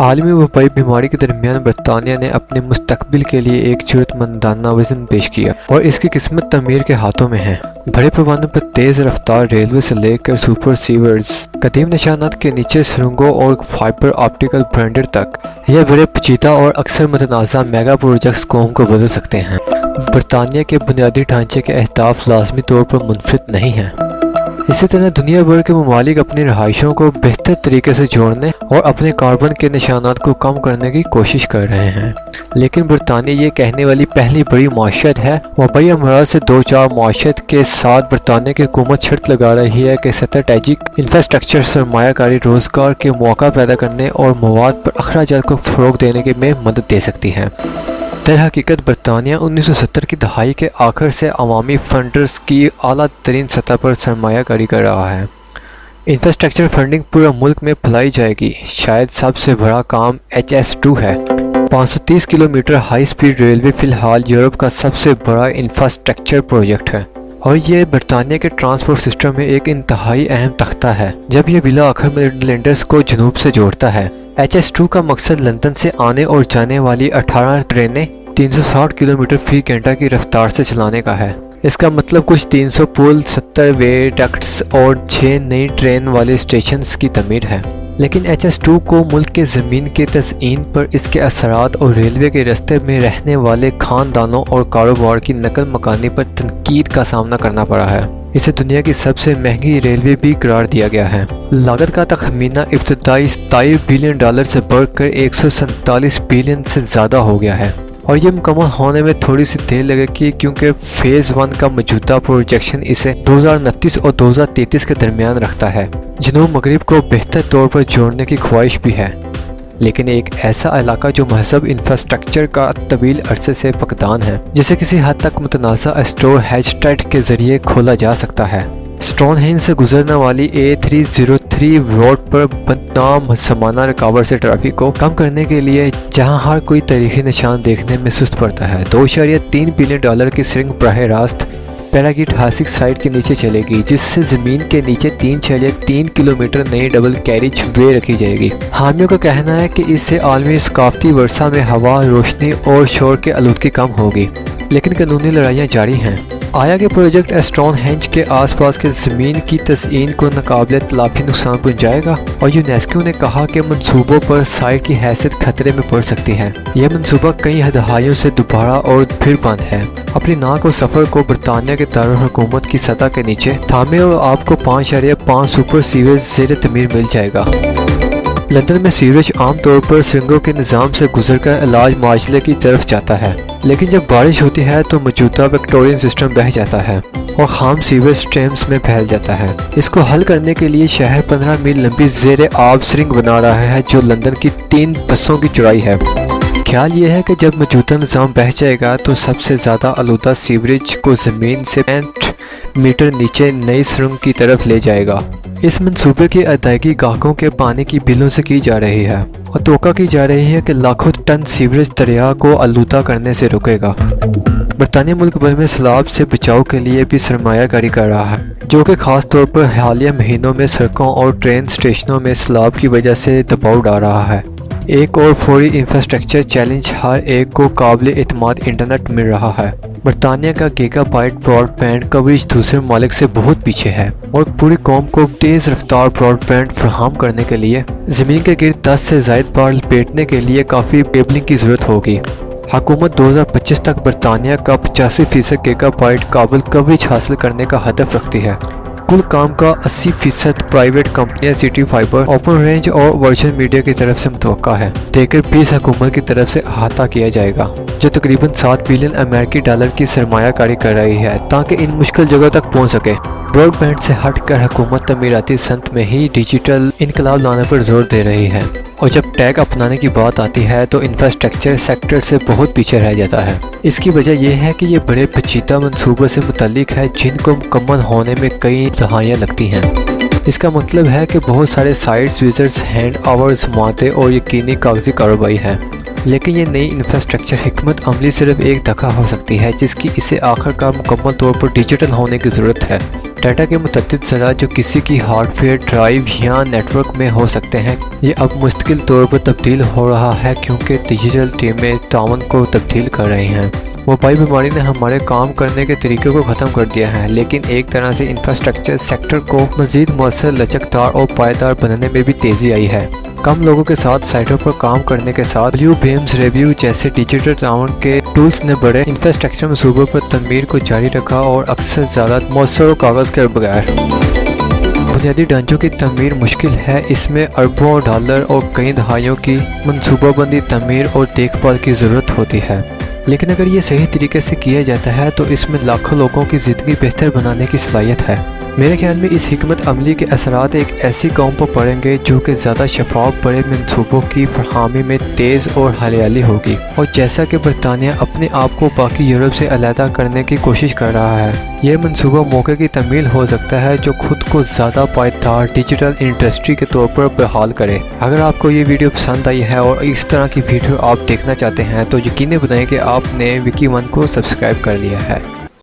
عالمی وبائی بیماری کے درمیان برطانیہ نے اپنے مستقبل کے لیے ایک جرأتمندانہ وژن پیش کیا اور اس کی قسمت تعمیر کے ہاتھوں میں ہے۔ بڑے پیمانے پر تیز رفتار ریلوے سے لے کر سپر سیورز، قدیم نشانات کے نیچے سرنگوں اور فائبر آپٹیکل برانڈر تک، یہ بڑے پیچیدہ اور اکثر متنازع میگا پروجیکٹس قوم کو بدل سکتے ہیں۔ برطانیہ کے بنیادی ڈھانچے کے اہداف لازمی طور پر منفرد نہیں ہیں۔ اسی طرح دنیا بھر کے ممالک اپنی رہائشوں کو بہتر طریقے سے جوڑنے اور اپنے کاربن کے نشانات کو کم کرنے کی کوشش کر رہے ہیں، لیکن برطانیہ یہ کہنے والی پہلی بڑی معیشت ہے۔ وبائی امراض سے دوچار معیشت کے ساتھ برطانیہ کی حکومت شرط لگا رہی ہے کہ اسٹریٹجک انفراسٹرکچر سرمایہ کاری روزگار کے مواقع پیدا کرنے اور مواد پر اخراجات کو فروغ دینے میں مدد دے سکتی ہے۔ در حقیقت برطانیہ 1970 کی دہائی کے آخر سے عوامی فنڈرز کی اعلیٰ ترین سطح پر سرمایہ کاری کر رہا ہے۔ انفراسٹرکچر فنڈنگ پورے ملک میں پھیلائی جائے گی۔ شاید سب سے بڑا کام HS2 ہے۔ 530 کلومیٹر ہائی سپیڈ ریلوے فی الحال یورپ کا سب سے بڑا انفراسٹرکچر پروجیکٹ ہے اور یہ برطانیہ کے ٹرانسپورٹ سسٹم میں ایک انتہائی اہم تختہ ہے جب یہ بالآخر مڈلینڈز کو جنوب سے جوڑتا ہے۔ HS2 کا مقصد لندن سے آنے اور جانے والی 18 ٹرینیں 360 کلومیٹر فی گھنٹہ کی رفتار سے چلانے کا ہے۔ اس کا مطلب کچھ 300 پل، 70 ویڈکٹس اور 6 نئی ٹرین والے اسٹیشنز کی تعمیر ہے۔ لیکن HS2 کو ملک کے زمین کے تزئین پر اس کے اثرات اور ریلوے کے راستے میں رہنے والے خاندانوں اور کاروبار کی نقل مکانی پر تنقید کا سامنا کرنا پڑا ہے۔ اسے دنیا کی سب سے مہنگی ریلوے بھی قرار دیا گیا ہے۔ لاگت کا تخمینہ ابتدائی $27 بلین سے بڑھ کر 147 بلین سے زیادہ ہو گیا ہے اور یہ مکمل ہونے میں تھوڑی سی دیر لگے گی کیونکہ فیز 1 کا موجودہ پروجیکشن اسے 2029 اور 2033 کے درمیان رکھتا ہے۔ جنوب مغرب کو بہتر طور پر جوڑنے کی خواہش بھی ہے، لیکن ایک ایسا علاقہ جو مہذب انفراسٹرکچر کا طویل عرصے سے فقدان ہے، جسے کسی حد تک متنازع اسٹور ہیچ کے ذریعے کھولا جا سکتا ہے۔ اسٹون ہینج سے گزرنے والی A303 روڈ پر بدنام سمانہ رکاوٹ سے ٹریفک کو کم کرنے کے لیے، جہاں ہر کوئی تاریخی نشان دیکھنے میں سست پڑتا ہے، $2.3 بلین کی سرنگ براہ راست پیراگیٹہاسک سائٹ کے نیچے چلے گی، جس سے زمین کے نیچے 3.3 کلومیٹر نئی ڈبل کیریج وے رکھی جائے گی۔ حامیوں کا کہنا ہے کہ اس سے عالمی ثقافتی ورثہ میں ہوا، روشنی اور شور کی آلودگی کم ہوگی، لیکن قانونی لڑائیاں جاری ہیں۔ آیا کہ پروجیکٹ اسٹون ہینج کے آس پاس کے زمین کی تزئین کو ناقابل تلافی نقصان پہنچائے گا، اور یونیسکو نے کہا کہ منصوبوں پر سائٹ کی حیثیت خطرے میں پڑ سکتی ہے۔ یہ منصوبہ کئی دہائیوں سے دوبارہ اور پھر بند ہے۔ اپنی ناک اور سفر کو برطانیہ کے دارالحکومت کی سطح کے نیچے تھامے اور آپ کو 5.5 سپر سیوریج زیر تعمیر مل جائے گا۔ لندن میں سیوریج عام طور پر سرنگوں کے نظام سے گزر کر علاج معالجے کی طرف جاتا ہے، لیکن جب بارش ہوتی ہے تو موجودہ وکٹورین سسٹم بہہ جاتا ہے اور خام سیوریج سٹریمز میں پھیل جاتا ہے۔ اس کو حل کرنے کے لیے شہر 15 میل لمبی زیر آب سرنگ بنا رہا ہے جو لندن کی 3 بسوں کی چوڑائی ہے۔ خیال یہ ہے کہ جب موجودہ نظام بہہ جائے گا تو سب سے زیادہ آلودہ سیوریج کو زمین سے 65 میٹر نیچے نئی سرنگ کی طرف لے جائے گا۔ اس منصوبے کی ادائیگی گاہکوں کے پانی کی بلوں سے کی جا رہی ہے اور توقع کی جا رہی ہے کہ لاکھوں ٹن سیوریج دریا کو آلودہ کرنے سے روکے گا۔ برطانیہ ملک بھر میں سیلاب سے بچاؤ کے لیے بھی سرمایہ کاری کر رہا ہے، جو کہ خاص طور پر حالیہ مہینوں میں سڑکوں اور ٹرین اسٹیشنوں میں سیلاب کی وجہ سے دباؤ ڈال رہا ہے۔ ایک اور فوری انفراسٹرکچر چیلنج ہر ایک کو قابل اعتماد انٹرنیٹ مل رہا ہے۔ برطانیہ کا gigabyte broadband coverage دوسرے ممالک سے بہت پیچھے ہے اور پوری قوم کو تیز رفتار براڈ بینڈ فراہم کرنے کے لیے زمین کے گرد 10 سے زائد بار لپیٹنے کے لیے کافی کیبلنگ کی ضرورت ہوگی۔ حکومت 2025 تک برطانیہ کا 85% گیگا بائٹ قابل کوریج حاصل کرنے کا ہدف رکھتی ہے۔ کل کام کا 80% پرائیویٹ کمپنیاں سٹی فائبر، اوپن رینج اور ورچن میڈیا کی طرف سے متوقع ہے، دیگر 20 حکومت کی طرف سے احاطہ کیا جائے گا، جو تقریباً $7 بلین کی سرمایہ کاری کر رہی ہے تاکہ ان مشکل جگہوں تک پہنچ سکے۔ براڈ بینڈ سے ہٹ کر حکومت تعمیراتی صنعت میں ہی ڈیجیٹل انقلاب لانے پر زور دے رہی ہے، اور جب ٹیک اپنانے کی بات آتی ہے تو انفراسٹرکچر سیکٹر سے بہت پیچھے رہ جاتا ہے۔ اس کی وجہ یہ ہے کہ یہ بڑے پیچیدہ منصوبوں سے متعلق ہے جن کو مکمل ہونے میں کئی دہائیاں لگتی ہیں۔ اس کا مطلب ہے کہ بہت سارے سائٹس وزٹس، ہینڈ اوورز، معاہدے اور یقینی کاغذی کارروائی ہے، لیکن یہ نئی انفراسٹرکچر حکمت عملی صرف ایک دھکا ہو سکتی ہے جس کی اسے آخر کار مکمل طور پر ڈیجیٹل ہونے کی ضرورت ہے۔ ڈیٹا کے متعدد ذرائع جو کسی کی ہارڈ ویئر ڈرائیو یا نیٹ ورک میں ہو سکتے ہیں، یہ اب مستقل طور پر تبدیل ہو رہا ہے کیونکہ ڈیجیٹل ٹیمیں تعاون کو تبدیل کر رہی ہیں۔ وبائی بیماری نے ہمارے کام کرنے کے طریقے کو ختم کر دیا ہے، لیکن ایک طرح سے انفراسٹرکچر سیکٹر کو مزید مؤثر، لچکدار اور پائیدار بنانے میں بھی تیزی آئی ہے۔ کم لوگوں کے ساتھ سائٹوں پر کام کرنے کے ساتھ بلیو بیمز ریویو جیسے ڈیجیٹل تعاون کے ٹولز نے بڑے انفراسٹرکچر منصوبوں پر تعمیر کو جاری رکھا اور اکثر زیادہ مؤثر و کاغذ کے بغیر۔ بنیادی ڈھانچوں کی تعمیر مشکل ہے، اس میں اربوں ڈالر اور کئی دہائیوں کی منصوبہ بندی، تعمیر اور دیکھ بھال کی ضرورت ہوتی ہے، لیکن اگر یہ صحیح طریقے سے کیا جاتا ہے تو اس میں لاکھوں لوگوں کی زندگی بہتر بنانے کی صلاحیت ہے۔ میرے خیال میں اس حکمت عملی کے اثرات ایک ایسی قوم پر پڑیں گے جو کہ زیادہ شفاف، بڑے منصوبوں کی فراہمی میں تیز اور حالیالی ہوگی، اور جیسا کہ برطانیہ اپنے آپ کو باقی یورپ سے علیحدہ کرنے کی کوشش کر رہا ہے، یہ منصوبہ موقع کی تکمیل ہو سکتا ہے جو خود کو زیادہ پائیدار ڈیجیٹل انڈسٹری کے طور پر بحال کرے۔ اگر آپ کو یہ ویڈیو پسند آئی ہے اور اس طرح کی ویڈیو آپ دیکھنا چاہتے ہیں تو یقینی بنائیں کہ آپ نے وکی ون کو سبسکرائب کر لیا ہے۔